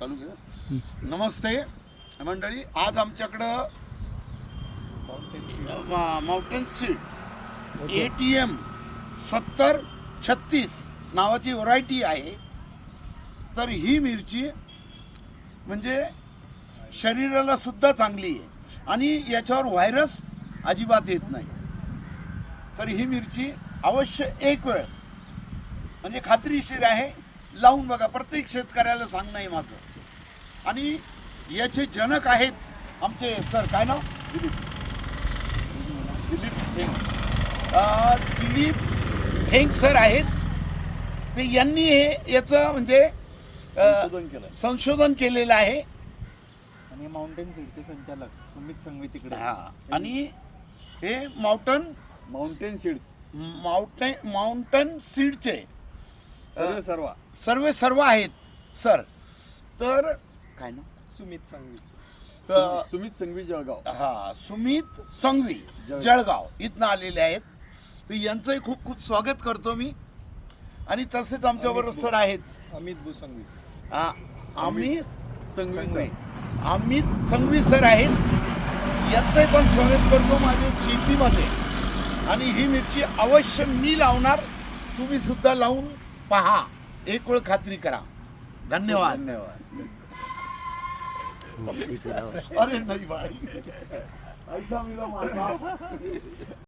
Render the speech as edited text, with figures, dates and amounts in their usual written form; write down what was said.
चालू घ्या. नमस्ते मंडळी, आज आमच्याकडं माउंटेन सीड ATM 7036 नावाची व्हरायटी आहे. तर ही मिरची म्हणजे शरीराला सुद्धा चांगली आहे आणि याच्यावर व्हायरस अजिबात येत नाही. तर ही मिरची अवश्य एक वेळ म्हणजे खात्रीशीर आहे, लावून बघा. प्रत्येक शेतकऱ्याला सांगणं आहे माझं. आणि याचे जनक आहेत आमचे सर, काय नाव? दिलीप ठेंग सर आहेत. ते यांनी याचं म्हणजे संशोधन केलेलं आहे. आणि माउंटेन सीडचे संचालक सुमित संघवी तिकडे. आणि हे माउंटेन सीड्स माउंटन सीडचे सर्व आहेत सर. तर काय ना, सुमित संघवी जळगाव. सुमित संघवी जळगाव इथनं आलेले आहेत. तर यांचंही खूप खूप स्वागत करतो मी. आणि तसेच आमच्याबरोबर सर आहेत अमित संघवी. अमित संघवी सर आहेत. यांचंही पण स्वागत करतो माझ्या शेतीमध्ये. आणि ही मिरची अवश्य मी लावणार, तुम्ही सुद्धा लावून पहा, एक वेळ खात्री करा. धन्यवाद. अरे नाही भाई, ऐसा मेरा मानना.